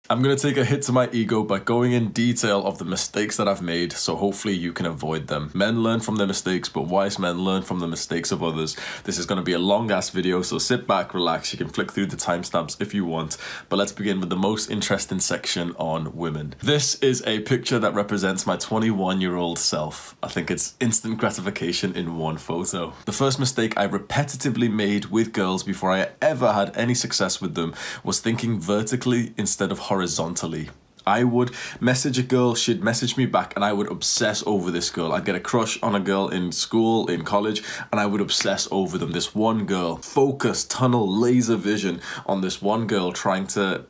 I'm going to take a hit to my ego by going in detail of the mistakes that I've made, so hopefully you can avoid them. Men learn from their mistakes, but wise men learn from the mistakes of others. This is going to be a long ass video, so sit back, relax, you can flick through the timestamps if you want, but let's begin with the most interesting section on women. This is a picture that represents my 21-year-old self. I think it's instant gratification in one photo. The first mistake I repetitively made with girls before I ever had any success with them was thinking vertically instead of horizontally. I would message a girl, she'd message me back, and I would obsess over this girl. I'd get a crush on a girl in school, in college, and I would obsess over them. This one girl, focus, tunnel, laser vision on this one girl, trying to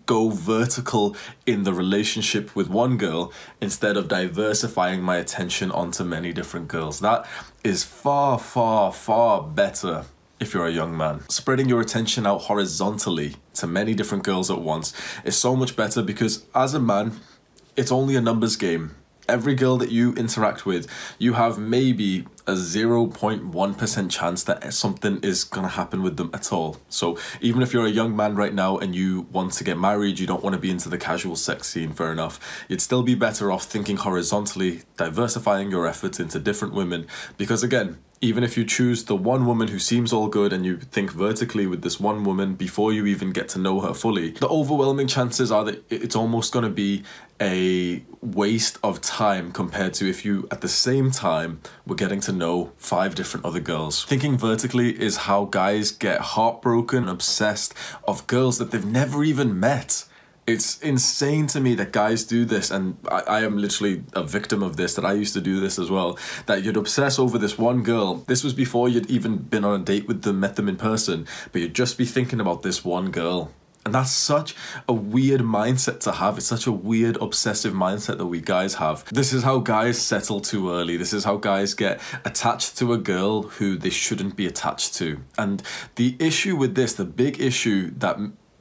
go vertical in the relationship with one girl instead of diversifying my attention onto many different girls. That is far, far, far better if you're a young man. Spreading your attention out horizontally to many different girls at once is so much better because as a man, it's only a numbers game. Every girl that you interact with, you have maybe a 0.1% chance that something is gonna happen with them at all. So even if you're a young man right now and you want to get married, you don't want to be into the casual sex scene, fair enough. You'd still be better off thinking horizontally, diversifying your efforts into different women, because again, even if you choose the one woman who seems all good and you think vertically with this one woman before you even get to know her fully, the overwhelming chances are that it's almost going to be a waste of time compared to if you, at the same time, were getting to know 5 different other girls. Thinking vertically is how guys get heartbroken and obsessed of girls that they've never even met. It's insane to me that guys do this, and I am literally a victim of this, that I used to do this as well, that you'd obsess over this one girl. This was before you'd even been on a date with them, met them in person, but you'd just be thinking about this one girl. And that's such a weird mindset to have. It's such a weird, obsessive mindset that we guys have. This is how guys settle too early. This is how guys get attached to a girl who they shouldn't be attached to. And the issue with this, the big issue that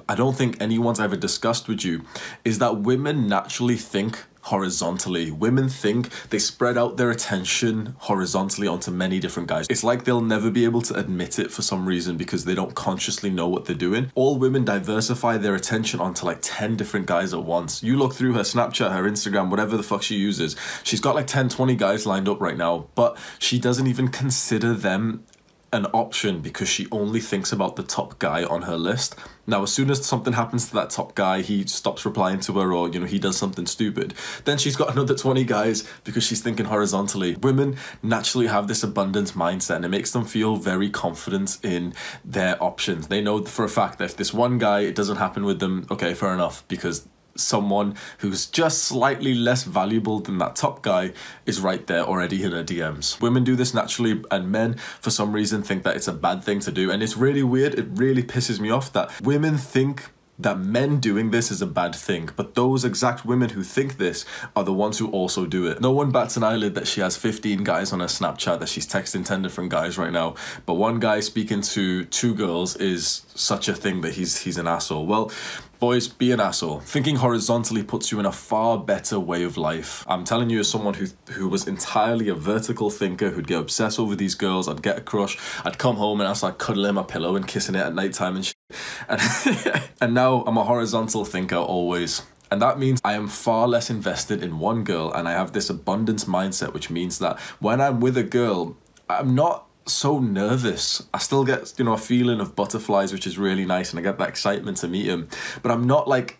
I don't think anyone's ever discussed with you, is that women naturally think horizontally. Women think they spread out their attention horizontally onto many different guys. It's like they'll never be able to admit it for some reason because they don't consciously know what they're doing. All women diversify their attention onto like 10 different guys at once. You look through her Snapchat, her Instagram, whatever the fuck she uses, she's got like 10, 20 guys lined up right now, but she doesn't even consider them an option because she only thinks about the top guy on her list. Now, as soon as something happens to that top guy, he stops replying to her, or, you know, he does something stupid, then she's got another 20 guys because she's thinking horizontally. Women naturally have this abundance mindset and it makes them feel very confident in their options. They know for a fact that if this one guy, it doesn't happen with them, okay, fair enough, because someone who's just slightly less valuable than that top guy is right there already in her DMs. Women do this naturally, and men for some reason think that it's a bad thing to do, and it's really weird. It really pisses me off that women think that men doing this is a bad thing, but those exact women who think this are the ones who also do it. No one bats an eyelid that she has 15 guys on her Snapchat, that she's texting 10 different guys right now, but one guy speaking to 2 girls is such a thing that he's an asshole. Well, boys, be an asshole. Thinking horizontally puts you in a far better way of life. I'm telling you, as someone who was entirely a vertical thinker, who'd get obsessed over these girls, I'd get a crush, I'd come home and I'd start cuddling my pillow and kissing it at nighttime and shit. And now I'm a horizontal thinker always. And that means I am far less invested in one girl, and I have this abundance mindset, which means that when I'm with a girl, I'm not so nervous. I still get, you know, a feeling of butterflies, which is really nice, and I get that excitement to meet him, but I'm not like,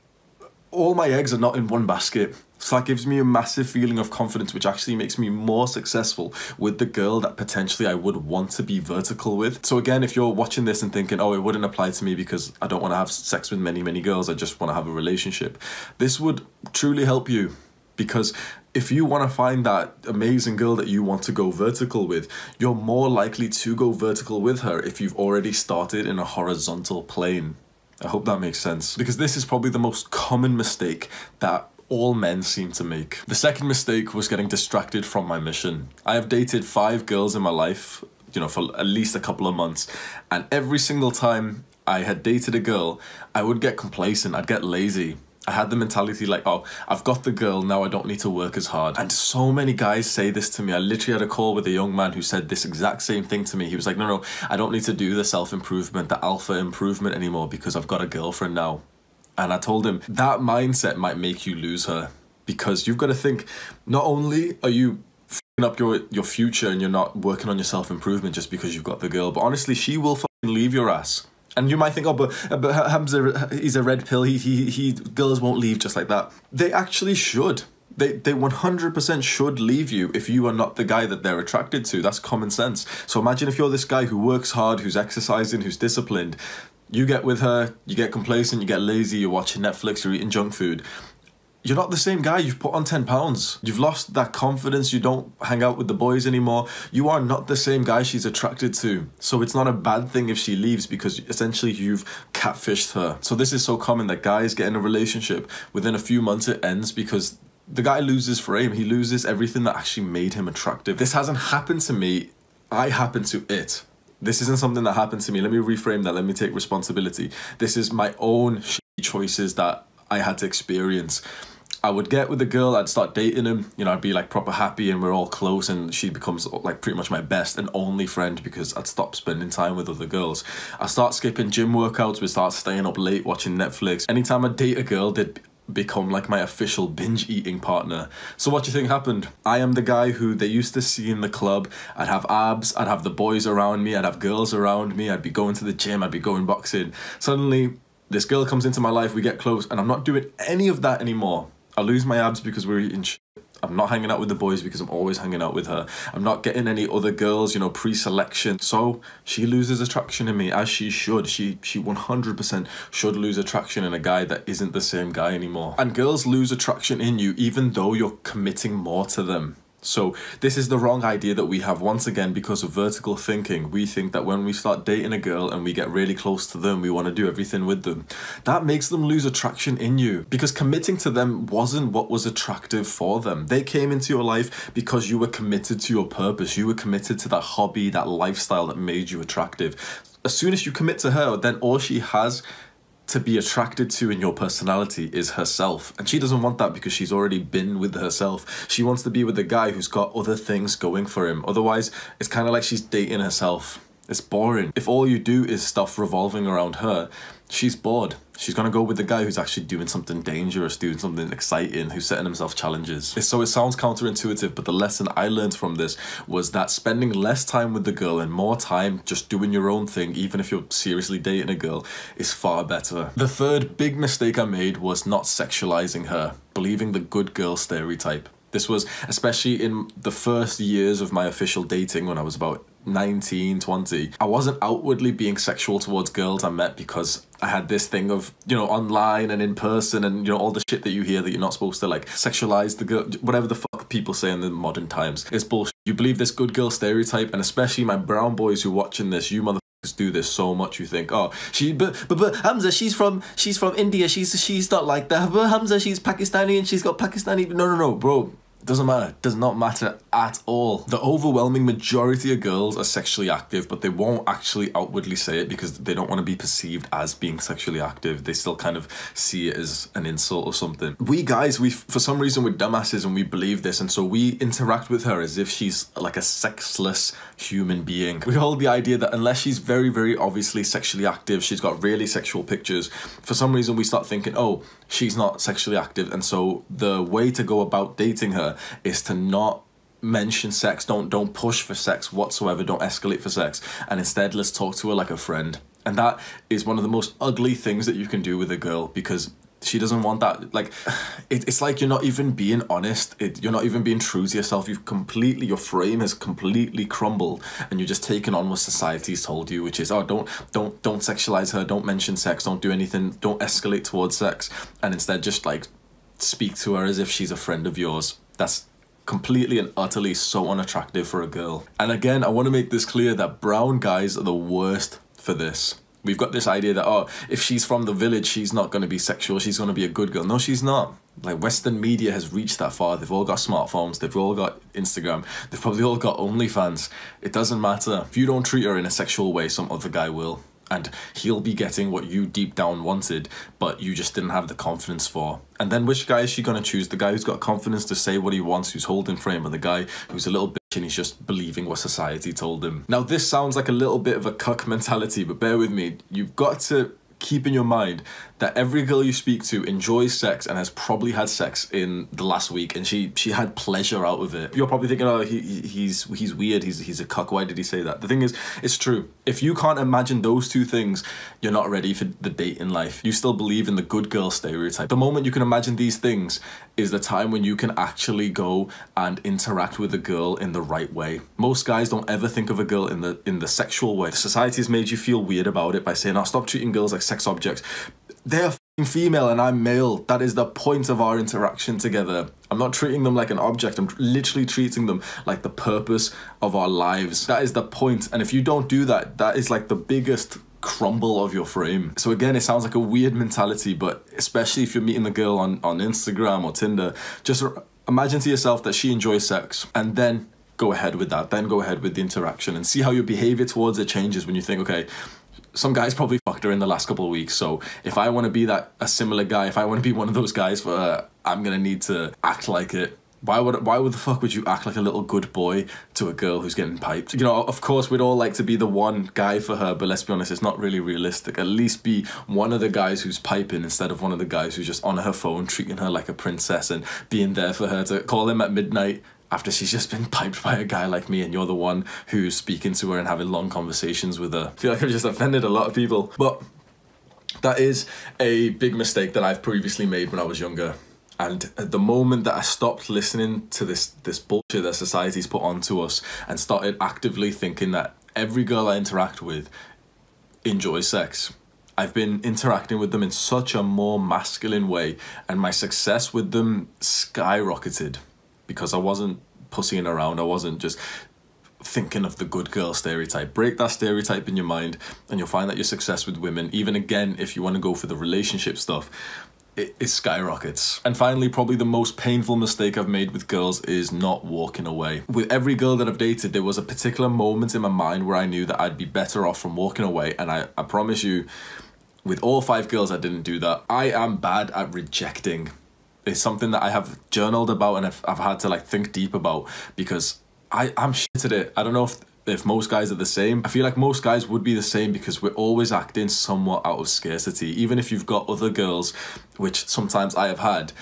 all my eggs are not in one basket. So that gives me a massive feeling of confidence, which actually makes me more successful with the girl that potentially I would want to be vertical with. So again, if you're watching this and thinking, oh, it wouldn't apply to me because I don't want to have sex with many, many girls, I just want to have a relationship, this would truly help you. Because if you want to find that amazing girl that you want to go vertical with, you're more likely to go vertical with her if you've already started in a horizontal plane. I hope that makes sense. Because this is probably the most common mistake that all men seem to make. The second mistake was getting distracted from my mission. I have dated 5 girls in my life, you know, for at least a couple of months, and every single time I had dated a girl, I would get complacent, I'd get lazy. I had the mentality like, oh, I've got the girl, now I don't need to work as hard. And so many guys say this to me. I literally had a call with a young man who said this exact same thing to me. He was like, no, I don't need to do the self-improvement, the alpha improvement anymore because I've got a girlfriend now. And I told him that mindset might make you lose her, because you've got to think, not only are you f***ing up your future and you're not working on your self-improvement just because you've got the girl, but honestly, she will fucking leave your ass. And you might think, oh, but Hamza, he's a red pill. Girls won't leave just like that. They actually should. They 100% should leave you if you are not the guy that they're attracted to. That's common sense. So imagine if you're this guy who works hard, who's exercising, who's disciplined. You get with her, you get complacent, you get lazy, you're watching Netflix, you're eating junk food. You're not the same guy. You've put on 10 pounds. You've lost that confidence. You don't hang out with the boys anymore. You are not the same guy she's attracted to. So it's not a bad thing if she leaves, because essentially you've catfished her. So this is so common that guys get in a relationship, within a few months it ends because the guy loses frame. He loses everything that actually made him attractive. This hasn't happened to me. I happened to it. This isn't something that happened to me. Let me reframe that. Let me take responsibility. This is my own choices that I had to experience. I would get with a girl, I'd start dating him, you know, I'd be like proper happy and we're all close, and she becomes like pretty much my best and only friend because I'd stop spending time with other girls. I start skipping gym workouts, we start staying up late watching Netflix. Anytime I date a girl, they'd become like my official binge eating partner. So what do you think happened? I am the guy who they used to see in the club. I'd have abs, I'd have the boys around me, I'd have girls around me, I'd be going to the gym, I'd be going boxing. Suddenly, this girl comes into my life, we get close, and I'm not doing any of that anymore. I lose my abs because we're eating shit. I'm not hanging out with the boys because I'm always hanging out with her. I'm not getting any other girls, you know, pre-selection. So she loses attraction in me, as she should. She 100% should lose attraction in a guy that isn't the same guy anymore. And girls lose attraction in you even though you're committing more to them. So this is the wrong idea that we have, once again, because of vertical thinking. We think that when we start dating a girl and we get really close to them, we want to do everything with them. That makes them lose attraction in you, because committing to them wasn't what was attractive for them. They came into your life because you were committed to your purpose. You were committed to that hobby, that lifestyle that made you attractive. As soon as you commit to her, then all she has to be attracted to in your personality is herself, and she doesn't want that because she's already been with herself. She wants to be with a guy who's got other things going for him. Otherwise, it's kind of like she's dating herself. It's boring. If all you do is stuff revolving around her, she's bored. She's gonna go with the guy who's actually doing something dangerous, doing something exciting, who's setting himself challenges. So it sounds counterintuitive, but the lesson I learned from this was that spending less time with the girl and more time just doing your own thing, even if you're seriously dating a girl, is far better. The third big mistake I made was not sexualizing her, believing the good girl stereotype. This was especially in the first years of my official dating, when I was about 19, 20. I wasn't outwardly being sexual towards girls I met because I had this thing of, you know, online and in person and, you know, all the shit that you hear that you're not supposed to like sexualize the girl, whatever the fuck people say in the modern times. It's bullshit. You believe this good girl stereotype, and especially my brown boys who are watching this, you motherfuckers do this so much. You think, oh, but Hamza, she's from India, she's not like that. But Hamza, she's Pakistani and she's got Pakistani. No, bro. Doesn't matter. Does not matter at all. The overwhelming majority of girls are sexually active, but they won't actually outwardly say it because they don't want to be perceived as being sexually active. They still kind of see it as an insult or something. We guys, for some reason, we're dumbasses and we believe this, and so we interact with her as if she's like a sexless human being. We hold the idea that unless she's very, very obviously sexually active, she's got really sexual pictures, for some reason we start thinking, oh, she's not sexually active, and so the way to go about dating her is to not mention sex. Don't push for sex whatsoever. Don't escalate for sex, and instead let's talk to her like a friend. And that is one of the most ugly things that you can do with a girl, because she doesn't want that. Like, it's like you're not even being honest. You're not even being true to yourself. Your frame has completely crumbled, and you're just taking on what society's told you, which is, oh, don't sexualize her, don't mention sex, don't do anything, don't escalate towards sex, and instead just like speak to her as if she's a friend of yours. That's completely and utterly so unattractive for a girl. And again, I want to make this clear that brown guys are the worst for this. We've got this idea that, oh, if she's from the village, she's not going to be sexual, she's going to be a good girl. No, she's not. Like, Western media has reached that far. They've all got smartphones, they've all got Instagram, they've probably all got OnlyFans. It doesn't matter. If you don't treat her in a sexual way, some other guy will. And he'll be getting what you deep down wanted, but you just didn't have the confidence for. And then which guy is she going to choose? The guy who's got confidence to say what he wants, who's holding frame, or the guy who's a little bitch and he's just believing what society told him? Now, this sounds like a little bit of a cuck mentality, but bear with me. You've got to keep in your mind that every girl you speak to enjoys sex and has probably had sex in the last week, and she had pleasure out of it. You're probably thinking, oh, he's weird, he's a cuck, why did he say that? The thing is, it's true. If you can't imagine those two things, you're not ready for the dating life. You still believe in the good girl stereotype. The moment you can imagine these things is the time when you can actually go and interact with a girl in the right way. Most guys don't ever think of a girl in the sexual way. Society has made you feel weird about it by saying, oh, stop treating girls like sex objects. They're f***ing female and I'm male. That is the point of our interaction together. I'm not treating them like an object. I'm literally treating them like the purpose of our lives. That is the point. And if you don't do that, that is like the biggest crumble of your frame. So again, it sounds like a weird mentality, but especially if you're meeting the girl on Instagram or Tinder, just imagine to yourself that she enjoys sex, and then go ahead with that. Then go ahead with the interaction and see how your behavior towards it changes when you think, okay, some guys probably fucked her in the last couple of weeks, so if I want to be a similar guy, if I want to be one of those guys for her, I'm gonna need to act like it. Why the fuck would you act like a little good boy to a girl who's getting piped? You know, of course, we'd all like to be the one guy for her, but let's be honest, it's not really realistic. At least be one of the guys who's piping instead of one of the guys who's just on her phone, treating her like a princess and being there for her to call him at midnight after she's just been piped by a guy like me, and you're the one who's speaking to her and having long conversations with her. I feel like I've just offended a lot of people. But that is a big mistake that I've previously made when I was younger. And at the moment that I stopped listening to this bullshit that society's put onto us and started actively thinking that every girl I interact with enjoys sex, I've been interacting with them in such a more masculine way, and my success with them skyrocketed because I wasn't pussying around. I wasn't just thinking of the good girl stereotype. Break that stereotype in your mind and you'll find that your success with women, even again, if you want to go for the relationship stuff, it skyrockets. And finally, probably the most painful mistake I've made with girls is not walking away. With every girl that I've dated, there was a particular moment in my mind where I knew that I'd be better off from walking away, and I promise you, with all 5 girls, I didn't do that. I am bad at rejecting. It's something that I have journaled about and I've had to like think deep about, because I'm shit at it. I don't know if most guys are the same. I feel like most guys would be the same because we're always acting somewhat out of scarcity. Even if you've got other girls, which sometimes I have had,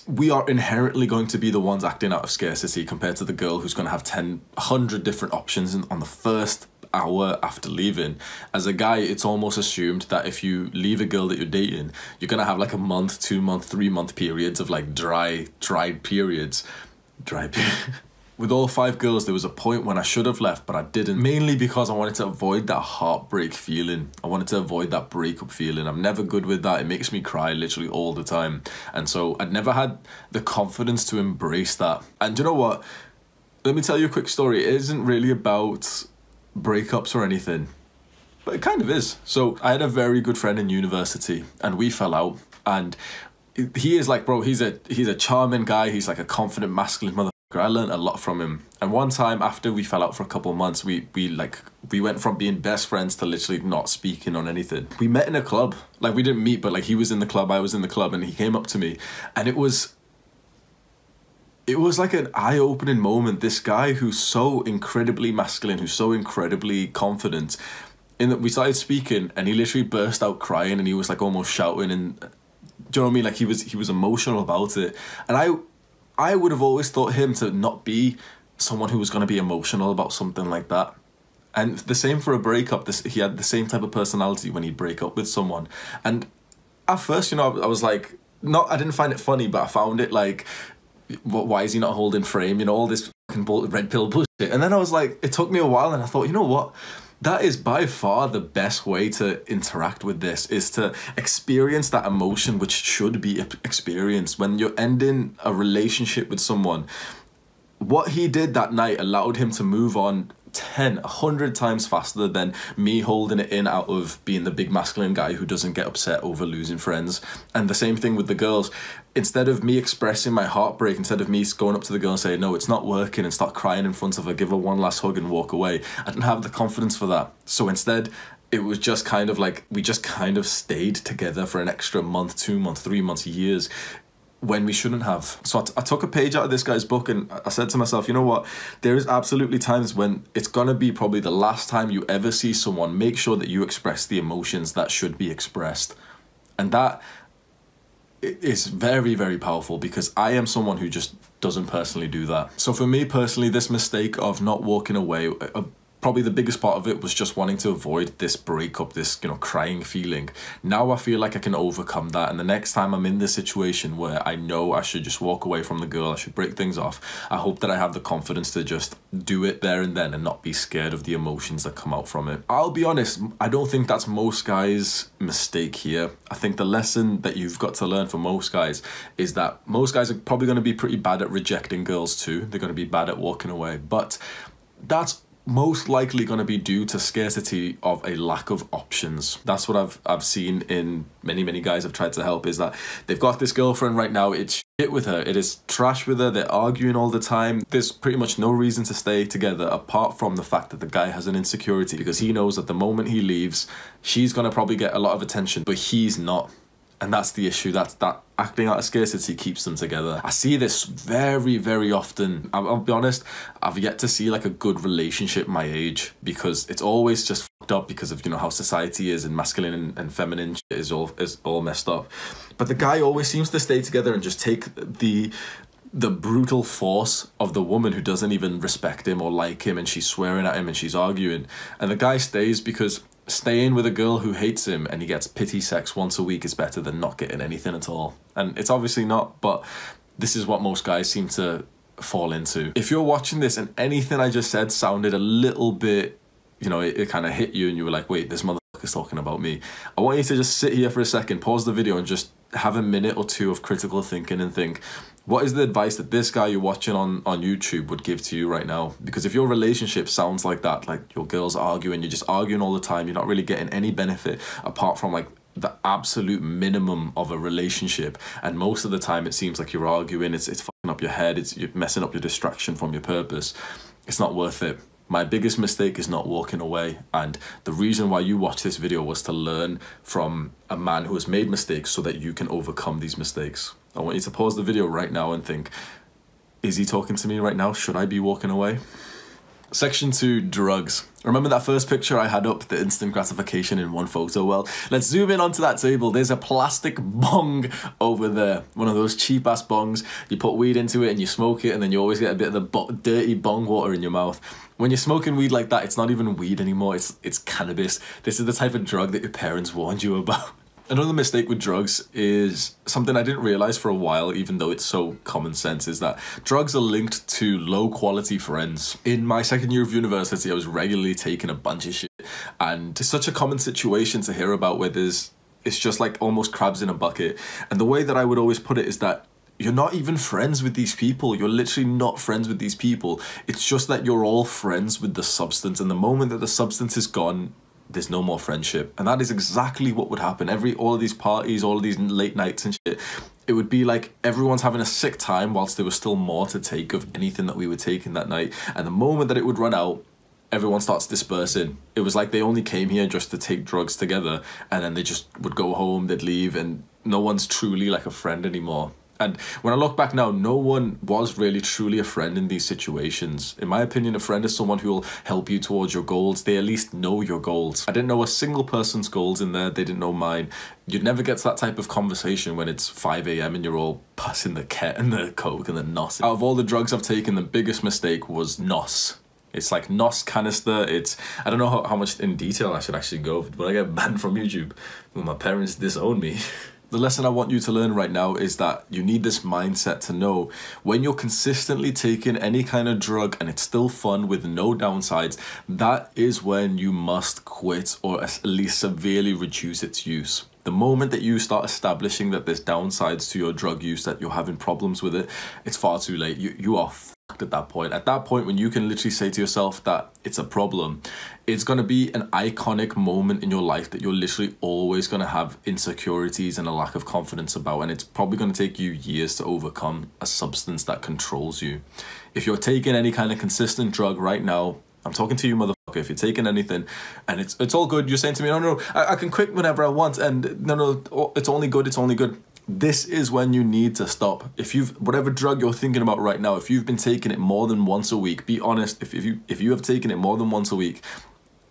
we are inherently going to be the ones acting out of scarcity compared to the girl who's going to have 100 different options on the first hour after leaving. As a guy, it's almost assumed that if you leave a girl that you're dating, you're going to have like a month, 2 month, 3 month periods of like dry periods. With all 5 girls, there was a point when I should have left, but I didn't. Mainly because I wanted to avoid that heartbreak feeling. I wanted to avoid that breakup feeling. I'm never good with that. It makes me cry literally all the time. And so I'd never had the confidence to embrace that. And you know what? Let me tell you a quick story. It isn't really about breakups or anything, but it kind of is. So I had a very good friend in university and we fell out, and he is like, bro, he's a charming guy. He's like a confident, masculine motherfucker. I learned a lot from him. And one time after we fell out for a couple of months, we went from being best friends to literally not speaking on anything. We met in a club. Like, we didn't meet, but like he was in the club, I was in the club, and he came up to me, and it was like an eye-opening moment. This guy who's so incredibly masculine, who's so incredibly confident, in that we started speaking and he literally burst out crying and he was like almost shouting, and do you know what I mean? Like he was emotional about it. And I would have always thought him to not be someone who was going to be emotional about something like that. And the same for a breakup. He had the same type of personality when he'd break up with someone. And at first, you know, I was like, I didn't find it funny, but I found it like, why is he not holding frame? You know, all this fucking red pill bullshit. And then I was like, it took me a while and I thought, you know what? That is by far the best way to interact with this, is to experience that emotion which should be experienced. When you're ending a relationship with someone, what he did that night allowed him to move on 100 times faster than me holding it in out of being the big masculine guy who doesn't get upset over losing friends. And the same thing with the girls. Instead of me expressing my heartbreak, instead of me going up to the girl and saying, no, it's not working, and start crying in front of her, give her one last hug and walk away, I didn't have the confidence for that. So instead, it was just kind of like, we just kind of stayed together for an extra month, 2 months, 3 months, years, when we shouldn't have. So I took a page out of this guy's book and I said to myself, you know what, there is absolutely times when it's gonna be probably the last time you ever see someone. Make sure that you express the emotions that should be expressed. And that is very, very powerful, because I am someone who just doesn't personally do that. So for me personally, this mistake of not walking away, probably the biggest part of it was just wanting to avoid this breakup, this, you know, crying feeling. Now I feel like I can overcome that, and the next time I'm in this situation where I know I should just walk away from the girl, I should break things off, I hope that I have the confidence to just do it there and then and not be scared of the emotions that come out from it. I'll be honest, I don't think that's most guys' mistake here. I think the lesson that you've got to learn for most guys is that most guys are probably going to be pretty bad at rejecting girls too. They're going to be bad at walking away, but that's most likely going to be due to scarcity of a lack of options. That's what I've seen in many guys I've tried to help, is that they've got this girlfriend right now, it's shit with her, it is trash with her, they're arguing all the time. There's pretty much no reason to stay together apart from the fact that the guy has an insecurity, because he knows that the moment he leaves, she's going to probably get a lot of attention, but he's not. And that's the issue. That acting out of scarcity keeps them together. I see this very often. I'll be honest, I've yet to see like a good relationship my age, because it's always just fucked up because of, you know, how society is, and masculine and feminine shit is all messed up. But the guy always seems to stay together and just take the brutal force of the woman who doesn't even respect him or like him, and she's swearing at him and she's arguing, and the guy stays because staying with a girl who hates him and he gets pity sex once a week is better than not getting anything at all. And it's obviously not, but this is what most guys seem to fall into. If you're watching this and anything I just said sounded a little bit, you know, it kind of hit you and you were like, wait, this motherfucker's talking about me, I want you to just sit here for a second, pause the video, and just have a minute or two of critical thinking and think, what is the advice that this guy you're watching on YouTube would give to you right now? Because if your relationship sounds like that, like your girl's arguing, you're just arguing all the time, you're not really getting any benefit apart from like the absolute minimum of a relationship, and most of the time it seems like you're arguing, it's fucking up your head, you're messing up your distraction from your purpose, it's not worth it. My biggest mistake is not walking away, and the reason why you watch this video was to learn from a man who has made mistakes so that you can overcome these mistakes. I want you to pause the video right now and think, is he talking to me right now? Should I be walking away? Section 2, drugs. Remember that first picture I had up, the instant gratification in one photo? Well, let's zoom in onto that table. There's a plastic bong over there. One of those cheap ass bongs. You put weed into it and you smoke it, and then you always get a bit of the dirty bong water in your mouth. When you're smoking weed like that, it's not even weed anymore, it's cannabis. This is the type of drug that your parents warned you about. Another mistake with drugs is something I didn't realize for a while, even though it's so common sense, is that drugs are linked to low quality friends. In my second year of university, I was regularly taking a bunch of shit, and it's such a common situation to hear about where it's just like almost crabs in a bucket. And the way that I would always put it is that you're not even friends with these people. You're literally not friends with these people. It's just that you're all friends with the substance, and the moment that the substance is gone, there's no more friendship. And that is exactly what would happen. All of these parties, all of these late nights and shit, it would be like everyone's having a sick time whilst there was still more to take of anything that we were taking that night. And the moment that it would run out, everyone starts dispersing. It was like they only came here just to take drugs together, and then they just would go home, they'd leave, and no one's truly like a friend anymore. And when I look back now, no one was really truly a friend in these situations. In my opinion, a friend is someone who will help you towards your goals. They at least know your goals. I didn't know a single person's goals in there. They didn't know mine. You'd never get to that type of conversation when it's 5 AM and you're all passing the ket and the coke and the nos. Out of all the drugs I've taken, the biggest mistake was nos. It's like nos canister. I don't know how much in detail I should actually go. When I get banned from YouTube, will my parents disown me? The lesson I want you to learn right now is that you need this mindset to know when you're consistently taking any kind of drug and it's still fun with no downsides, that is when you must quit or at least severely reduce its use. The moment that you start establishing that there's downsides to your drug use, that you're having problems with it, it's far too late. You are fucked at that point. At that point, when you can literally say to yourself that it's a problem, it's going to be an iconic moment in your life that you're literally always going to have insecurities and a lack of confidence about, and it's probably going to take you years to overcome a substance that controls you. If you're taking any kind of consistent drug right now, I'm talking to you, motherfucker. If you're taking anything and it's all good, you're saying to me, no, I can quit whenever I want, and no, it's only good, this is when you need to stop. If whatever drug you're thinking about right now, if you've been taking it more than once a week, be honest, if you have taken it more than once a week,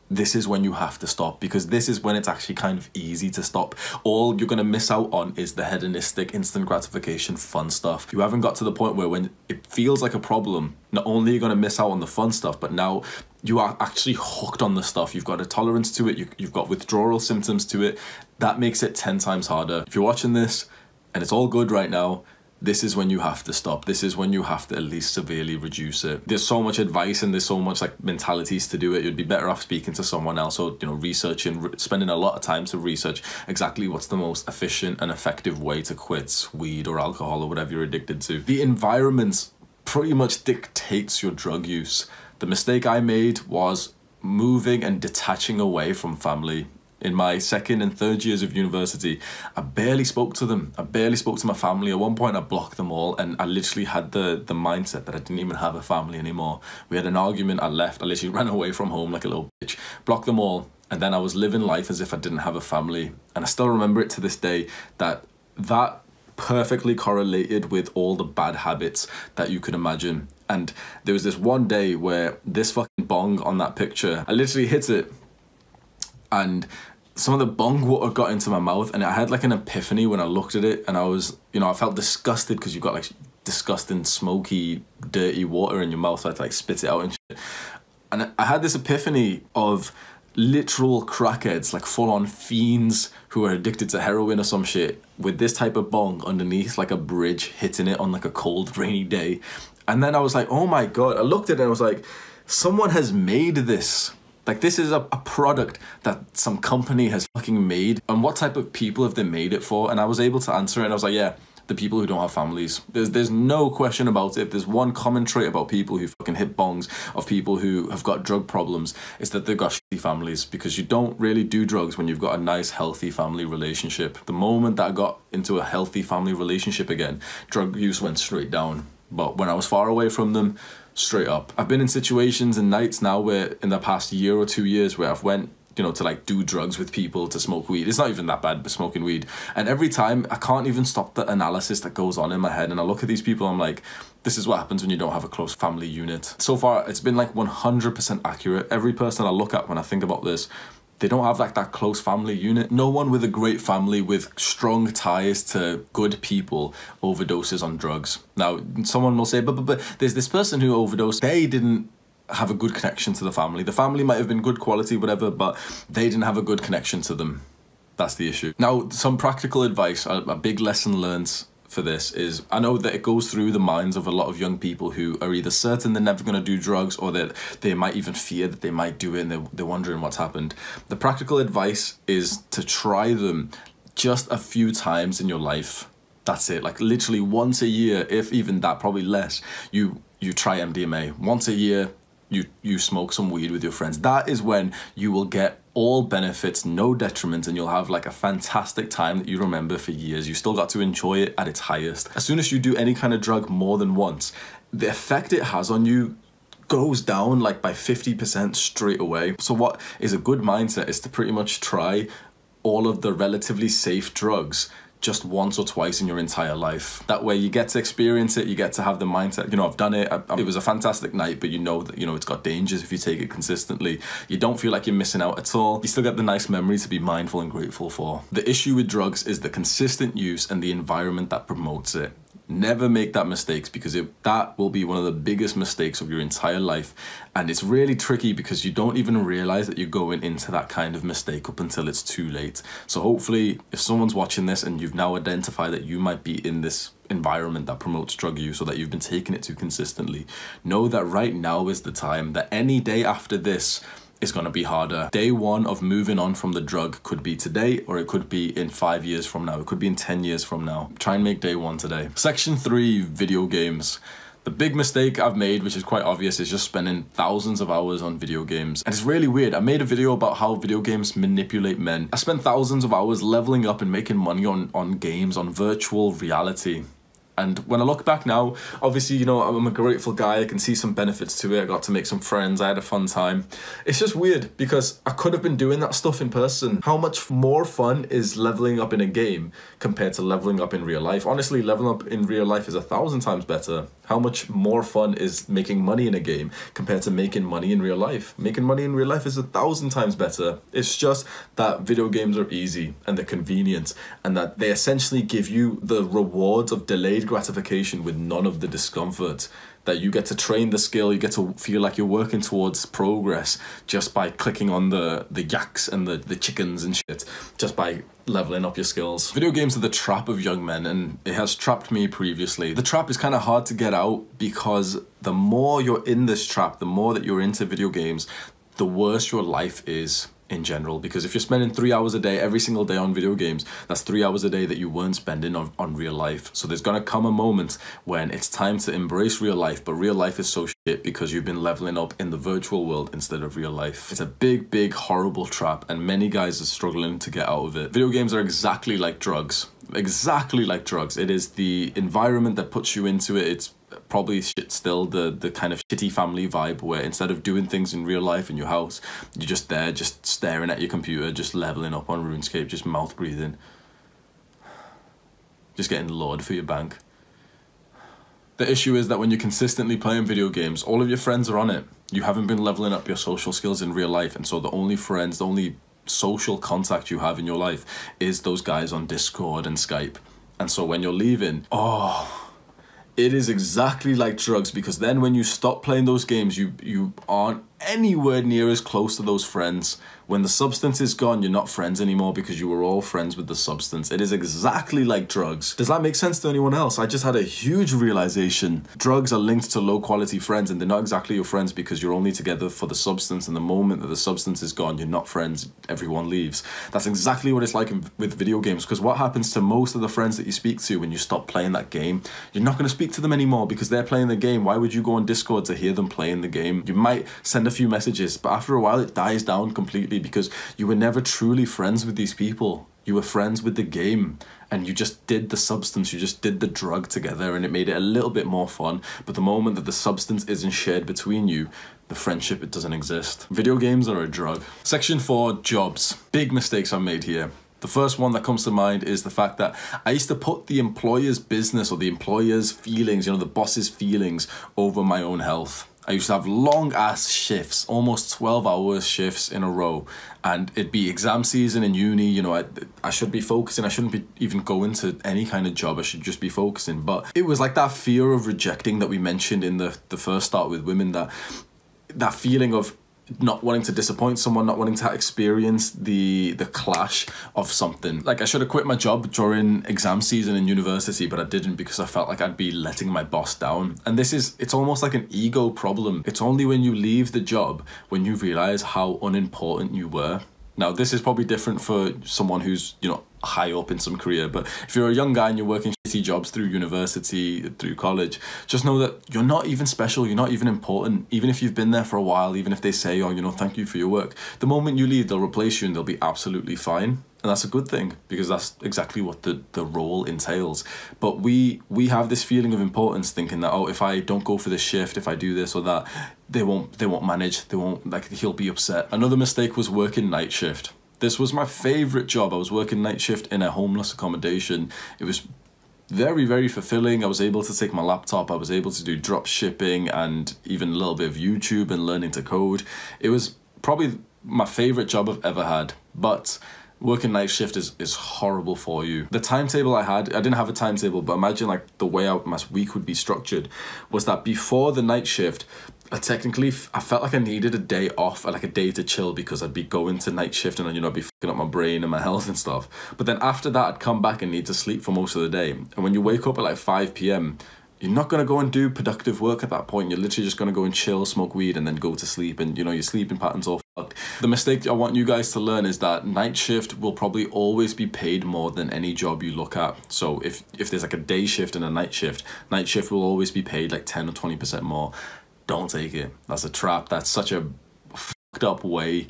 this is when you have to stop, because this is when it's actually kind of easy to stop. All you're going to miss out on is the hedonistic, instant gratification, fun stuff. You haven't got to the point where when it feels like a problem, not only are you going to miss out on the fun stuff, but now you are actually hooked on the stuff. You've got a tolerance to it. You've got withdrawal symptoms to it. That makes it 10 times harder. If you're watching this and it's all good right now, this is when you have to stop. This is when you have to at least severely reduce it. There's so much advice and there's so much like mentalities to do it. You'd be better off speaking to someone else, or, you know, researching, spending a lot of time to research exactly what's the most efficient and effective way to quit weed or alcohol or whatever you're addicted to. The environment pretty much dictates your drug use. The mistake I made was moving and detaching away from family. In my second and third years of university, I barely spoke to them. I barely spoke to my family. At one point, I blocked them all, and I literally had the mindset that I didn't even have a family anymore. We had an argument, I left, I literally ran away from home like a little bitch, blocked them all, and then I was living life as if I didn't have a family. And I still remember it to this day, that perfectly correlated with all the bad habits that you could imagine. And there was this one day where this fucking bong on that picture, I literally hit it, and some of the bong water got into my mouth, and I had like an epiphany when I looked at it, and I was, you know, I felt disgusted because you've got like disgusting, smoky, dirty water in your mouth, so I had to like spit it out and shit. And I had this epiphany of literal crackheads, like full-on fiends who are addicted to heroin or some shit, with this type of bong underneath like a bridge, hitting it on like a cold, rainy day. And then I was like, oh my God, I looked at it and I was like, someone has made this. Like, this is a product that some company has fucking made, and what type of people have they made it for? And I was able to answer it, and I was like, yeah, the people who don't have families. There's no question about it. If there's one common trait about people who fucking hit bongs, of people who have got drug problems, is that they've got shitty families, because you don't really do drugs when you've got a nice, healthy family relationship. The moment that I got into a healthy family relationship again, drug use went straight down. But when I was far away from them, straight up. I've been in situations and nights now where in the past year or 2 years where I've went, you know, to like do drugs with people, to smoke weed. It's not even that bad, but smoking weed. And every time I can't even stop the analysis that goes on in my head. And I look at these people, I'm like, this is what happens when you don't have a close family unit. So far, it's been like 100% accurate. Every person I look at when I think about this, they don't have like that close family unit. No one with a great family with strong ties to good people overdoses on drugs. Now, someone will say, but there's this person who overdosed. They didn't have a good connection to the family. The family might have been good quality, whatever, but they didn't have a good connection to them. That's the issue. Now, some practical advice, a big lesson learned for this is, I know that it goes through the minds of a lot of young people who are either certain they're never going to do drugs, or that they might even fear that they might do it, and they're wondering what's happened. The practical advice is to try them just a few times in your life. That's it. Like literally once a year, if even that, probably less. You try MDMA once a year. You smoke some weed with your friends. That is when you will get all benefits, no detriment, and you'll have like a fantastic time that you remember for years. You still got to enjoy it at its highest. As soon as you do any kind of drug more than once, the effect it has on you goes down like by 50% straight away. So what is a good mindset is to pretty much try all of the relatively safe drugs just once or twice in your entire life. That way you get to experience it, you get to have the mindset, you know, I've done it, it was a fantastic night, but you know that, you know, it's got dangers if you take it consistently. You don't feel like you're missing out at all. You still get the nice memory to be mindful and grateful for. The issue with drugs is the consistent use and the environment that promotes it. Never make that mistake, because that will be one of the biggest mistakes of your entire life. And it's really tricky because you don't even realize that you're going into that kind of mistake up until it's too late. So hopefully, if someone's watching this and you've now identified that you might be in this environment that promotes drug use, or that you've been taking it too consistently, know that right now is the time, that any day after this is going to be harder. Day one of moving on from the drug could be today, or it could be in 5 years from now. It could be in 10 years from now. Try and make day one today. Section 3, video games. The big mistake I've made, which is quite obvious, is just spending thousands of hours on video games. And it's really weird. I made a video about how video games manipulate men. I spent thousands of hours leveling up and making money on games, on virtual reality. And when I look back now, obviously, you know, I'm a grateful guy. I can see some benefits to it. I got to make some friends. I had a fun time. It's just weird because I could have been doing that stuff in person. How much more fun is leveling up in a game compared to leveling up in real life? Honestly, leveling up in real life is 1,000 times better. How much more fun is making money in a game compared to making money in real life? Making money in real life is 1,000 times better. It's just that video games are easy and they're convenient, and that they essentially give you the rewards of delayed gratification with none of the discomfort. That you get to train the skill, you get to feel like you're working towards progress just by clicking on the yaks and the chickens and shit, just by leveling up your skills. Video games are the trap of young men, and it has trapped me previously. The trap is kind of hard to get out because the more you're in this trap, the more that you're into video games, the worse your life is in general. Because if you're spending 3 hours a day every single day on video games, that's 3 hours a day that you weren't spending on real life. So there's gonna come a moment when it's time to embrace real life, but real life is so shit because you've been leveling up in the virtual world instead of real life. It's a big, big, horrible trap, and many guys are struggling to get out of it. Video games are exactly like drugs. Exactly like drugs. It is the environment that puts you into it. It's probably still the kind of shitty family vibe where instead of doing things in real life in your house, you're just there, just staring at your computer, just leveling up on RuneScape, just mouth breathing, just getting Lord for your bank. The issue is that when you're consistently playing video games, all of your friends are on it. You haven't been leveling up your social skills in real life, and so the only friends, the only social contact you have in your life is those guys on Discord and Skype. And so when you're leaving, it is exactly like drugs, because then when you stop playing those games, you aren't anywhere near as close to those friends. When the substance is gone, you're not friends anymore because you were all friends with the substance. It is exactly like drugs. Does that make sense to anyone else? I just had a huge realization. Drugs are linked to low quality friends, and they're not exactly your friends because you're only together for the substance, and the moment that the substance is gone, you're not friends, everyone leaves. That's exactly what it's like with video games, because what happens to most of the friends that you speak to when you stop playing that game, you're not going to speak to them anymore because they're playing the game. Why would you go on Discord to hear them playing the game? You might send a few messages, but after a while it dies down completely because you were never truly friends with these people. You were friends with the game, and you just did the substance, you just did the drug together, and it made it a little bit more fun. But the moment that the substance isn't shared between you, the friendship, it doesn't exist. Video games are a drug. Section 4, jobs. Big mistakes I made here. The first one that comes to mind is the fact that I used to put the employer's business or the employer's feelings, you know, the boss's feelings over my own health. I used to have long ass shifts, almost 12-hour shifts in a row, and it'd be exam season in uni. You know, I should be focusing. I shouldn't be even going to any kind of job. I should just be focusing. But it was like that fear of rejecting that we mentioned in the first Start With Women, that feeling of not wanting to disappoint someone, not wanting to experience the clash of something. Like, I should have quit my job during exam season in university, but I didn't because I felt like I'd be letting my boss down. And it's almost like an ego problem. It's only when you leave the job when you realize how unimportant you were. Now, this is probably different for someone who's, you know, high up in some career, but if you're a young guy and you're working shitty jobs through university, through college, just know that you're not even special, you're not even important. Even if you've been there for a while, even if they say, oh, you know, thank you for your work, the moment you leave, they'll replace you and they'll be absolutely fine. And that's a good thing, because that's exactly what the role entails. But we have this feeling of importance, thinking that, oh, if I don't go for this shift, if I do this or that, they won't manage, they won't, like, he'll be upset. Another mistake was working night shift. This was my favorite job. I was working night shift in a homeless accommodation. It was very, very fulfilling. I was able to take my laptop. I was able to do drop shipping and even a little bit of YouTube and learning to code. It was probably my favorite job I've ever had. But working night shift is horrible for you. The timetable I didn't have a timetable, but imagine like the way my week would be structured was that before the night shift, I felt like I needed a day off, like a day to chill, because I'd be going to night shift and, you know, I'd be fucking up my brain and my health and stuff. But then after that, I'd come back and need to sleep for most of the day. And when you wake up at like 5 p.m, you're not going to go and do productive work at that point. You're literally just going to go and chill, smoke weed, and then go to sleep. And, you know, your sleeping patterns all fucked. The mistake I want you guys to learn is that night shift will probably always be paid more than any job you look at. So if there's like a day shift and a night shift will always be paid like 10 or 20% more. Don't take it. That's a trap. That's such a fucked up way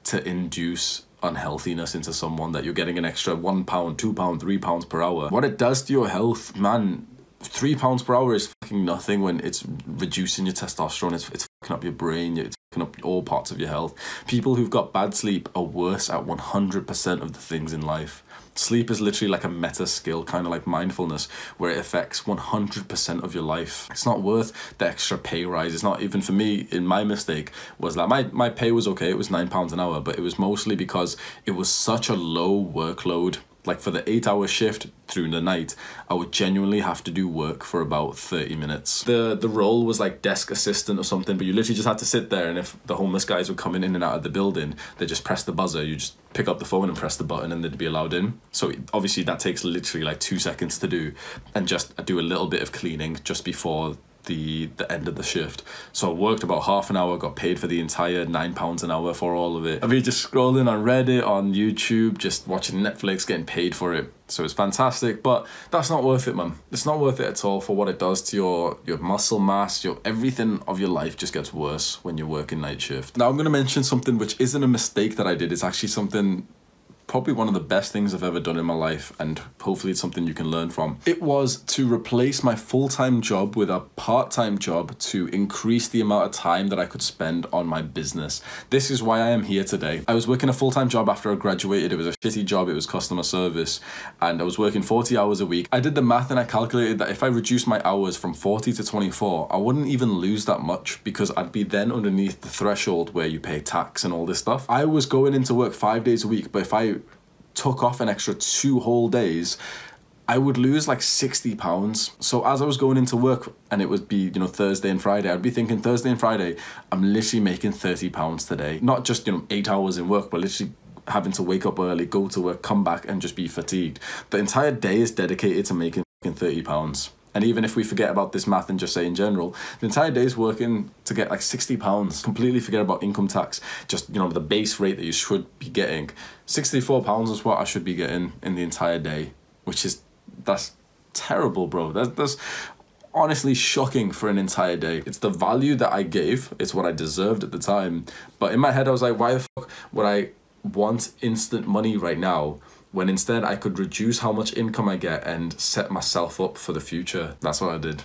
to induce unhealthiness into someone, that you're getting an extra £1, £2, £3 per hour. What it does to your health, man, £3 per hour is fucking nothing when it's reducing your testosterone, it's fucking up your brain, it's fucking up all parts of your health. People who've got bad sleep are worse at 100% of the things in life. Sleep is literally like a meta skill, kind of like mindfulness, where it affects 100% of your life. It's not worth the extra pay rise. It's not even for me. In my mistake was that my pay was okay. It was £9 an hour, but it was mostly because it was such a low workload. Like for the 8-hour shift through the night, I would genuinely have to do work for about 30 minutes. The role was like desk assistant or something, but you literally just had to sit there, and if the homeless guys were coming in and out of the building, they just press the buzzer, you just pick up the phone and press the button and they'd be allowed in. So obviously that takes literally like 2 seconds to do, and just do a little bit of cleaning just before the end of the shift. So I worked about half an hour, got paid for the entire £9 an hour for all of it. I mean, just scrolling on Reddit, on YouTube, just watching Netflix, getting paid for it. So it's fantastic, but that's not worth it, man. It's not worth it at all for what it does to your muscle mass, everything of your life just gets worse when you're working night shift. Now I'm gonna mention something which isn't a mistake that I did. It's actually something, probably one of the best things I've ever done in my life, and hopefully it's something you can learn from. It was to replace my full-time job with a part-time job to increase the amount of time that I could spend on my business. This is why I am here today. I was working a full-time job after I graduated. It was a shitty job. It was customer service, and I was working 40 hours a week. I did the math and I calculated that if I reduced my hours from 40 to 24, I wouldn't even lose that much, because I'd be then underneath the threshold where you pay tax and all this stuff. I was going into work 5 days a week, but if I took off an extra 2 whole days, I would lose like £60. So as I was going into work, and it would be, you know, Thursday and Friday, I'd be thinking Thursday and Friday, I'm literally making £30 today. Not just, you know, 8 hours in work, but literally having to wake up early, go to work, come back and just be fatigued. The entire day is dedicated to making £30. And even if we forget about this math and just say in general, the entire day is working to get like £60. Completely forget about income tax. Just, you know, the base rate that you should be getting. £64 is what I should be getting in the entire day, which is, that's terrible, bro. That's honestly shocking for an entire day. It's the value that I gave. It's what I deserved at the time. But in my head, I was like, why the fuck would I want instant money right now, when instead I could reduce how much income I get and set myself up for the future? That's what I did.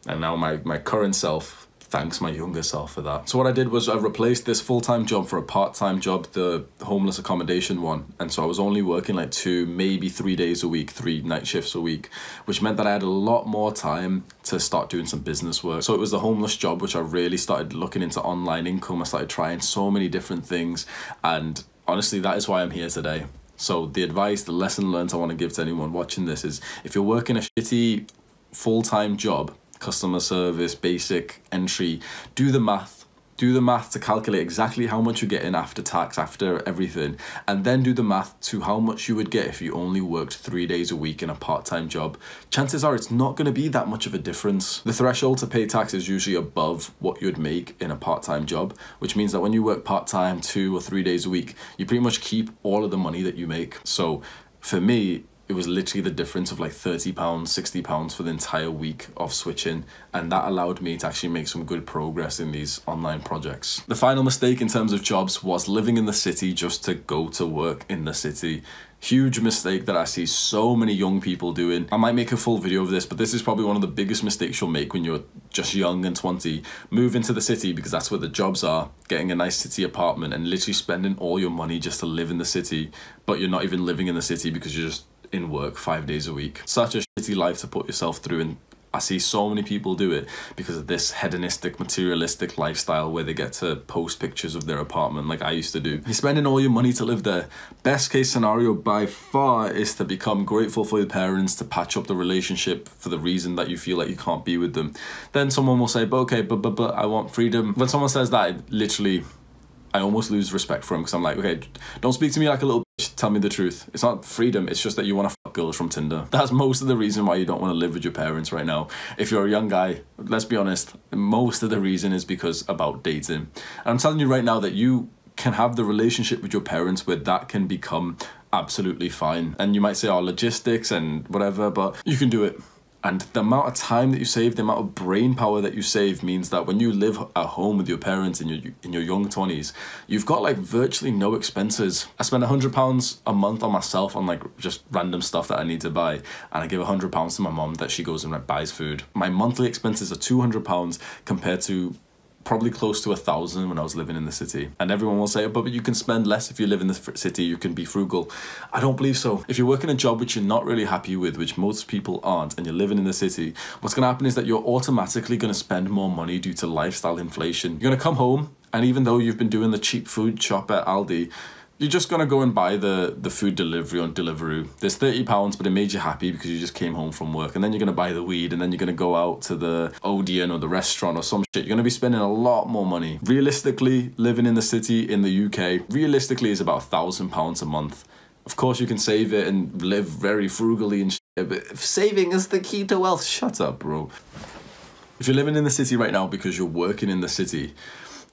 And now my current self thanks my younger self for that. So what I did was I replaced this full-time job for a part-time job, the homeless accommodation one. And so I was only working like 2, maybe 3 days a week, 3 night shifts a week, which meant that I had a lot more time to start doing some business work. So it was the homeless job, which I really started looking into online income. I started trying so many different things. And honestly, that is why I'm here today. So the advice, the lesson learned I want to give to anyone watching this is, if you're working a shitty full-time job, customer service, basic entry, do the math. Do the math to calculate exactly how much you're getting after tax, after everything, and then do the math to how much you would get if you only worked 3 days a week in a part-time job. Chances are it's not going to be that much of a difference. The threshold to pay tax is usually above what you'd make in a part-time job, which means that when you work part-time 2 or 3 days a week, you pretty much keep all of the money that you make. So for me, it was literally the difference of like £30, £60 for the entire week of switching, and that allowed me to actually make some good progress in these online projects. The final mistake in terms of jobs was living in the city just to go to work in the city. Huge mistake that I see so many young people doing. I might make a full video of this, but this is probably one of the biggest mistakes you'll make when you're just young and 20. Move into the city because that's where the jobs are, getting a nice city apartment and literally spending all your money just to live in the city, but you're not even living in the city because you're just in work 5 days a week. Such a shitty life to put yourself through, and I see so many people do it because of this hedonistic, materialistic lifestyle where they get to post pictures of their apartment like I used to do. You're spending all your money to live there. Best case scenario by far is to become grateful for your parents, to patch up the relationship for the reason that you feel like you can't be with them. Then someone will say, but okay, but I want freedom. When someone says that, it literally, I almost lose respect for them, because I'm like, okay, don't speak to me like a little bitch, tell me the truth. It's not freedom, it's just that you want to fuck girls from Tinder. That's most of the reason why you don't want to live with your parents right now. If you're a young guy, let's be honest, most of the reason is because about dating. And I'm telling you right now that you can have the relationship with your parents where that can become absolutely fine. And you might say, oh, logistics and whatever, but you can do it. And the amount of time that you save, the amount of brain power that you save means that when you live at home with your parents in your young 20s, you've got like virtually no expenses. I spend £100 a month on myself on like just random stuff that I need to buy, and I give £100 to my mom that she goes and like buys food. My monthly expenses are £200 compared to probably close to 1,000 when I was living in the city. And everyone will say, but you can spend less if you live in the city, you can be frugal. I don't believe so. If you're working a job which you're not really happy with, which most people aren't, and you're living in the city, what's gonna happen is that you're automatically gonna spend more money due to lifestyle inflation. You're gonna come home, and even though you've been doing the cheap food shop at Aldi, you're just gonna go and buy the food delivery on Deliveroo. There's £30, but it made you happy because you just came home from work, and then you're gonna buy the weed, and then you're gonna go out to the Odeon or the restaurant or some shit. You're gonna be spending a lot more money. Realistically, living in the city in the UK, realistically is about £1,000 a month. Of course, you can save it and live very frugally and shit, but if saving is the key to wealth, shut up, bro. If you're living in the city right now because you're working in the city,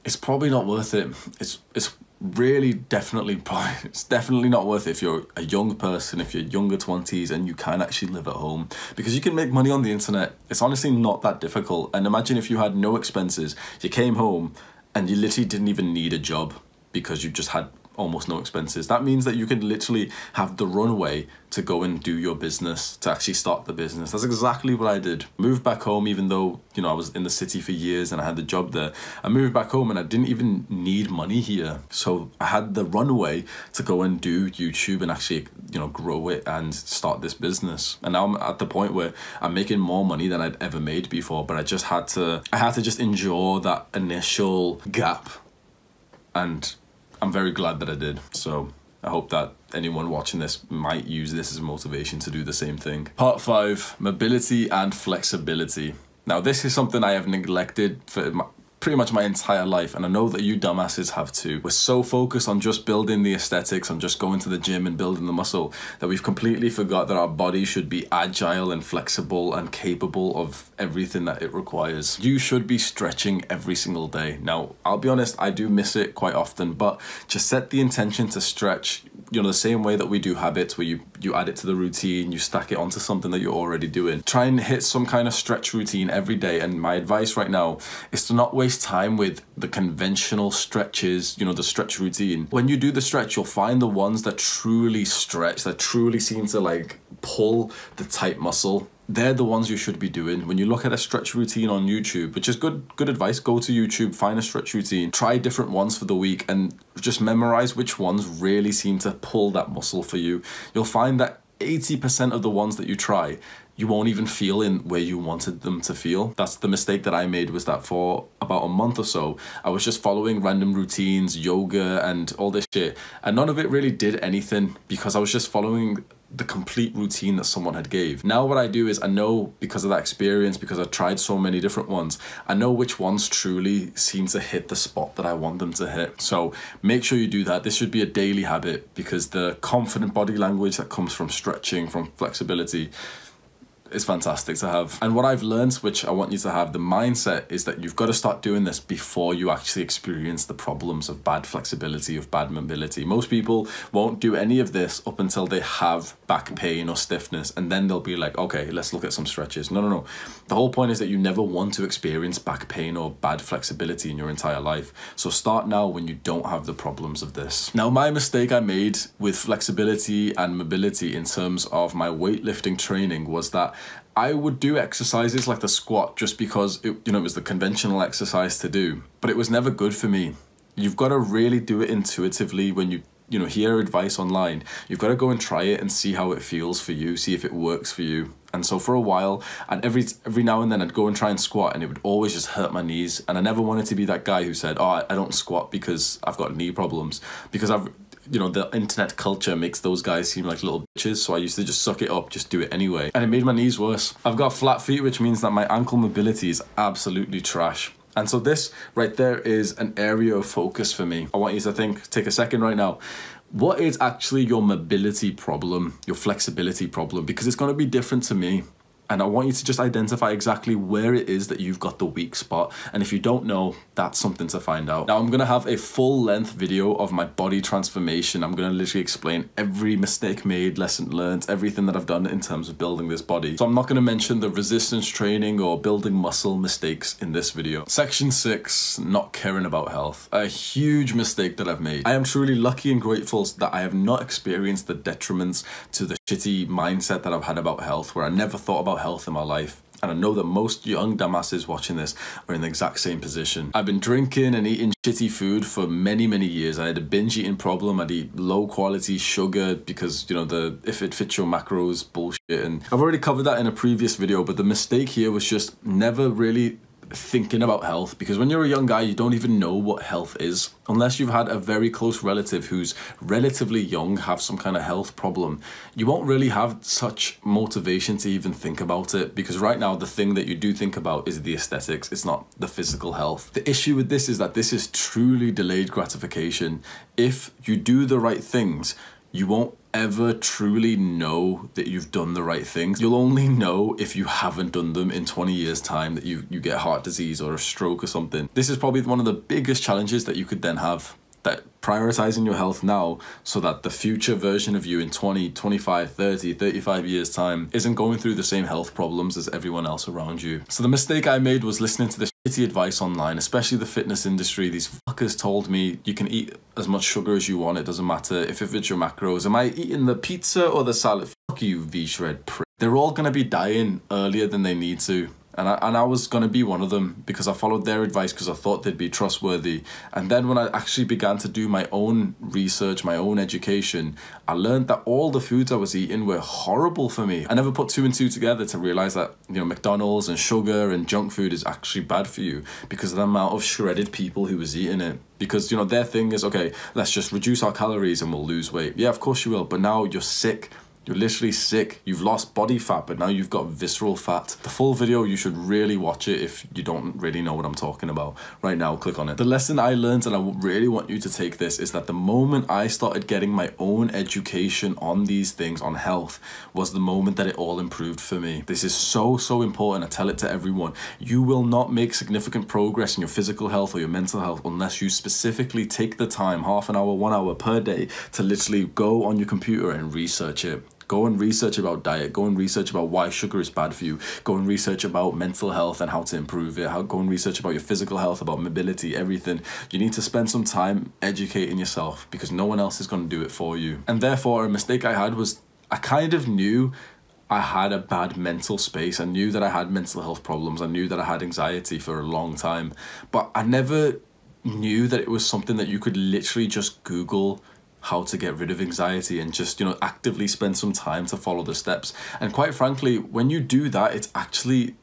it's probably not worth it. It's really it's definitely not worth it if you're a young person, if you're younger 20s and you can actually live at home, because you can make money on the internet. It's honestly not that difficult. And imagine if you had no expenses, you came home and you literally didn't even need a job because you just had almost no expenses. That means that you can literally have the runway to go and do your business, to actually start the business. That's exactly what I did. Moved back home, even though, you know, I was in the city for years and I had the job there. I moved back home and I didn't even need money here. So I had the runway to go and do YouTube and actually, you know, grow it and start this business. And now I'm at the point where I'm making more money than I'd ever made before, but I had to just endure that initial gap, and I'm very glad that I did. So I hope that anyone watching this might use this as motivation to do the same thing. Part 5, mobility and flexibility. Now, this is something I have neglected for pretty much my entire life, and I know that you dumbasses have too. We're so focused on just building the aesthetics, on just going to the gym and building the muscle, that we've completely forgot that our body should be agile and flexible and capable of everything that it requires. You should be stretching every single day. Now, I'll be honest, I do miss it quite often, but just set the intention to stretch, you know, the same way that we do habits, where you add it to the routine, you stack it onto something that you're already doing. Try and hit some kind of stretch routine every day, and my advice right now is to not waste time with the conventional stretches, you know, the stretch routine. When you do the stretch, you'll find the ones that truly stretch, that truly seem to like pull the tight muscle. They're the ones you should be doing. When you look at a stretch routine on YouTube, which is good advice, go to YouTube, find a stretch routine, try different ones for the week, and just memorize which ones really seem to pull that muscle for you. You'll find that 80% of the ones that you try, you won't even feel in where you wanted them to feel. That's the mistake that I made, was that for about a month or so, I was just following random routines, yoga and all this shit, and none of it really did anything because I was just following the complete routine that someone had gave. Now what I do is I know, because of that experience, because I've tried so many different ones, I know which ones truly seem to hit the spot that I want them to hit. So make sure you do that. This should be a daily habit, because the confident body language that comes from stretching, from flexibility, is fantastic to have. And what I've learned, which I want you to have, the mindset is that you've got to start doing this before you actually experience the problems of bad flexibility, of bad mobility. Most people won't do any of this up until they have back pain or stiffness, and then they'll be like, okay, let's look at some stretches. No. The whole point is that you never want to experience back pain or bad flexibility in your entire life. So start now when you don't have the problems of this. Now, my mistake I made with flexibility and mobility in terms of my weightlifting training was that I would do exercises like the squat just because it was the conventional exercise to do, but it was never good for me. You've got to really do it intuitively. When you hear advice online, you've got to go and try it and see how it feels for you, see if it works for you. And so for a while, and every now and then I'd go and try and squat, and it would always just hurt my knees. And I never wanted to be that guy who said, oh, I don't squat because I've got knee problems, because the internet culture makes those guys seem like little bitches. So I used to just suck it up, just do it anyway. And it made my knees worse. I've got flat feet, which means that my ankle mobility is absolutely trash. And so this right there is an area of focus for me. I want you to take a second right now. What is actually your mobility problem, your flexibility problem? Because it's going to be different to me. And I want you to just identify exactly where it is that you've got the weak spot. And if you don't know, that's something to find out. Now, I'm gonna have a full length video of my body transformation. I'm gonna literally explain every mistake made, lesson learned, everything that I've done in terms of building this body. So I'm not gonna mention the resistance training or building muscle mistakes in this video. Section 6, not caring about health. A huge mistake that I've made. I am truly lucky and grateful that I have not experienced the detriments to the shitty mindset that I've had about health, where I never thought about health in my life. And I know that most young dumbasses watching this are in the exact same position. I've been drinking and eating shitty food for many, many years. I had a binge eating problem. I'd eat low quality sugar because, you know, the if it fits your macros bullshit. And I've already covered that in a previous video, but the mistake here was just never really thinking about health, because when you're a young guy, you don't even know what health is unless you've had a very close relative who's relatively young have some kind of health problem. You won't really have such motivation to even think about it, because right now the thing that you do think about is the aesthetics. It's not the physical health. The issue with this is that this is truly delayed gratification. If you do the right things, you won't ever truly know that you've done the right things. You'll only know if you haven't done them in 20 years time, that you get heart disease or a stroke or something. This is probably one of the biggest challenges that you could then have, that prioritizing your health now so that the future version of you in 20, 25, 30, 35 years time isn't going through the same health problems as everyone else around you. So the mistake I made was listening to this shitty advice online, especially the fitness industry. These fuckers told me you can eat as much sugar as you want, it doesn't matter if it fits your macros. Am I eating the pizza or the salad? Fuck you, V-Shred prick. They're all gonna be dying earlier than they need to. And I was going to be one of them, because I followed their advice because I thought they'd be trustworthy. And then when I actually began to do my own research, my own education, I learned that all the foods I was eating were horrible for me. I never put 2 and 2 together to realize that, you know, McDonald's and sugar and junk food is actually bad for you because of the amount of shredded people who was eating it. Because, you know, their thing is, okay, let's just reduce our calories and we'll lose weight. Yeah, of course you will. But now you're sick. You're literally sick. You've lost body fat, but now you've got visceral fat. The full video, you should really watch it if you don't really know what I'm talking about. Right now, click on it. The lesson I learned, and I really want you to take this, is that the moment I started getting my own education on these things, on health, was the moment that it all improved for me. This is so, so important. I tell it to everyone. You will not make significant progress in your physical health or your mental health unless you specifically take the time, half an hour, 1 hour per day, to literally go on your computer and research it. Go and research about diet. Go and research about why sugar is bad for you. Go and research about mental health and how to improve it. Go and research about your physical health, about mobility, everything. You need to spend some time educating yourself because no one else is going to do it for you. And therefore, a mistake I had was I kind of knew I had a bad mental space. I knew that I had mental health problems. I knew that I had anxiety for a long time. But I never knew that it was something that you could literally just Google how to get rid of anxiety and just, you know, actively spend some time to follow the steps. And quite frankly, when you do that, it's actually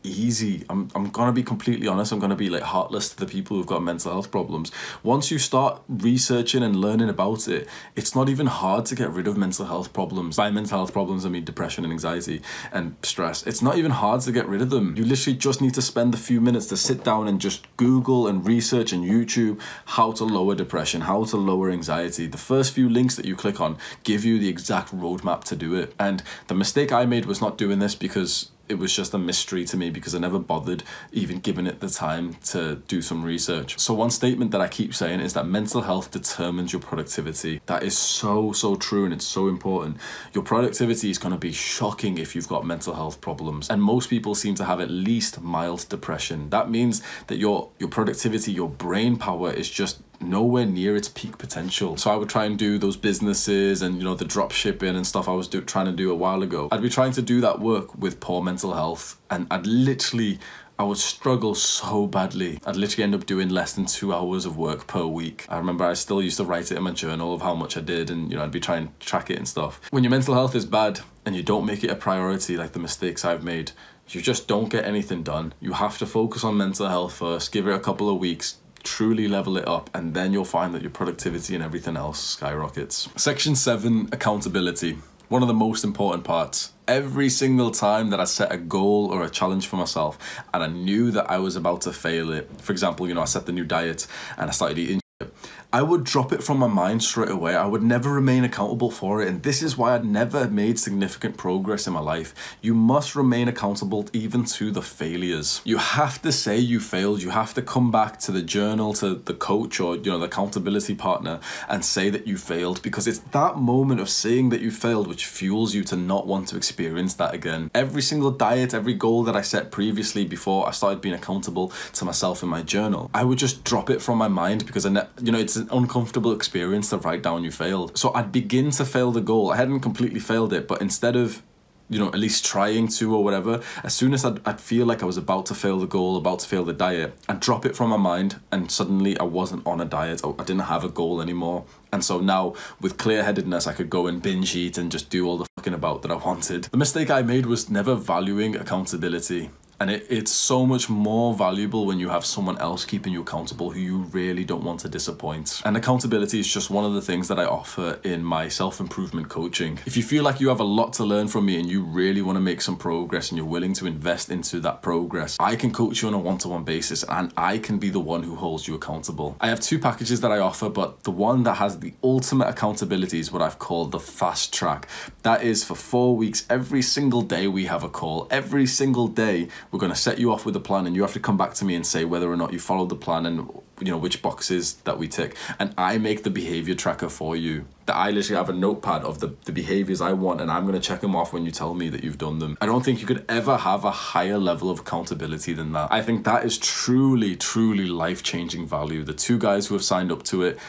easy. I'm gonna be completely honest. I'm gonna be like heartless to the people who've got mental health problems. Once you start researching and learning about it, it's not even hard to get rid of mental health problems. By mental health problems, I mean depression and anxiety and stress. It's not even hard to get rid of them. You literally just need to spend a few minutes to sit down and just Google and research and YouTube how to lower depression, how to lower anxiety. The first few links that you click on give you the exact roadmap to do it. And the mistake I made was not doing this because it was just a mystery to me, because I never bothered even giving it the time to do some research. So one statement that I keep saying is that mental health determines your productivity. That is so, so true, and it's so important. Your productivity is going to be shocking if you've got mental health problems. And most people seem to have at least mild depression. That means that your productivity, your brain power is just nowhere near its peak potential. So I would try and do those businesses and, you know, the drop shipping and stuff I was trying to do a while ago. I'd be trying to do that work with poor mental health, and I would struggle so badly. I'd literally end up doing less than 2 hours of work per week. I remember I still used to write it in my journal of how much I did, and, you know, I'd be trying to track it and stuff. When your mental health is bad and you don't make it a priority, like the mistakes I've made, you just don't get anything done. You have to focus on mental health first, give it a couple of weeks, truly level it up, and then you'll find that your productivity and everything else skyrockets. Section 7, accountability. One of the most important parts. Every single time that I set a goal or a challenge for myself and I knew that I was about to fail it, for example, you know, I set the new diet and I started eating shit, I would drop it from my mind straight away. I would never remain accountable for it. And this is why I'd never made significant progress in my life. You must remain accountable even to the failures. You have to say you failed. You have to come back to the journal, to the coach or, you know, the accountability partner and say that you failed, because it's that moment of saying that you failed which fuels you to not want to experience that again. Every single diet, every goal that I set previously before I started being accountable to myself in my journal, I would just drop it from my mind because you know, it's an uncomfortable experience to write down you failed. So I'd begin to fail the goal. I hadn't completely failed it, but instead of, you know, at least trying to or whatever, as soon as I'd feel like I was about to fail the goal, about to fail the diet, I'd drop it from my mind and suddenly I wasn't on a diet. I didn't have a goal anymore. And so now with clear-headedness, I could go and binge eat and just do all the fucking about that I wanted. The mistake I made was never valuing accountability. And it's so much more valuable when you have someone else keeping you accountable who you really don't want to disappoint. And accountability is just one of the things that I offer in my self-improvement coaching. If you feel like you have a lot to learn from me and you really want to make some progress and you're willing to invest into that progress, I can coach you on a one-to-one basis and I can be the one who holds you accountable. I have 2 packages that I offer, but the one that has the ultimate accountability is what I've called the fast track. That is for 4 weeks. Every single day we have a call. Every single day we're going to set you off with a plan and you have to come back to me and say whether or not you followed the plan and, you know, which boxes that we tick. And I make the behavior tracker for you. That I literally have a notepad of the behaviors I want and I'm going to check them off when you tell me that you've done them. I don't think you could ever have a higher level of accountability than that. I think that is truly, truly life-changing value. The 2 guys who have signed up to it,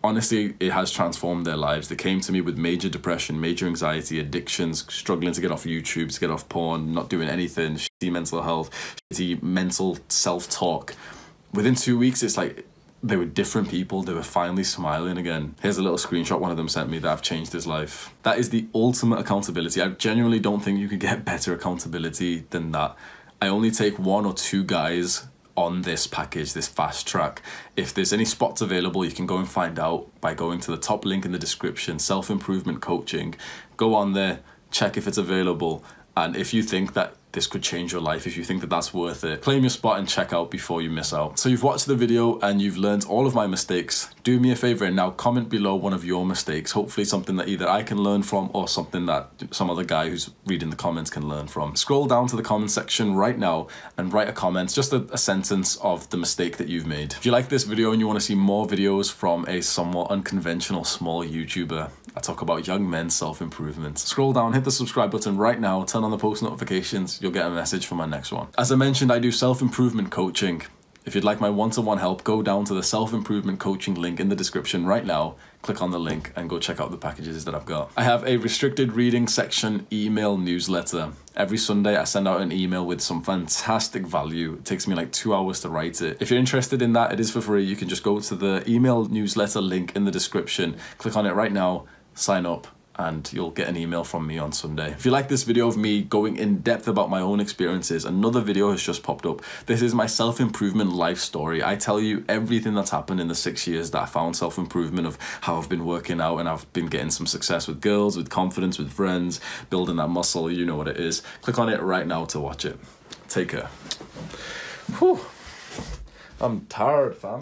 honestly, it has transformed their lives. They came to me with major depression, major anxiety, addictions, struggling to get off YouTube, to get off porn, not doing anything, shitty mental health, shitty mental self-talk. Within 2 weeks, it's like they were different people. They were finally smiling again. Here's a little screenshot one of them sent me that I've changed his life. That is the ultimate accountability. I genuinely don't think you could get better accountability than that. I only take 1 or 2 guys on this package, this fast track. If there's any spots available, you can go and find out by going to the top link in the description, self-improvement coaching. Go on there, check if it's available. And if you think that this could change your life, if you think that that's worth it, claim your spot and check out before you miss out. So you've watched the video and you've learned all of my mistakes. Do me a favor and now comment below one of your mistakes. Hopefully something that either I can learn from or something that some other guy who's reading the comments can learn from. Scroll down to the comment section right now and write a comment, just a sentence of the mistake that you've made. If you like this video and you want to see more videos from a somewhat unconventional small YouTuber, I talk about young men's self-improvement. Scroll down, hit the subscribe button right now, turn on the post notifications, you'll get a message for my next one. As I mentioned, I do self-improvement coaching. If you'd like my one-to-one help, go down to the self-improvement coaching link in the description right now, click on the link and go check out the packages that I've got. I have a restricted reading section email newsletter. Every Sunday I send out an email with some fantastic value. It takes me like 2 hours to write it. If you're interested in that, it is for free. You can just go to the email newsletter link in the description, click on it right now, sign up, and you'll get an email from me on Sunday. If you like this video of me going in depth about my own experiences, another video has just popped up. This is my self-improvement life story. I tell you everything that's happened in the 6 years that I found self-improvement, of how I've been working out and I've been getting some success with girls, with confidence, with friends, building that muscle, you know what it is. Click on it right now to watch it. Take care. Whew. I'm tired, fam.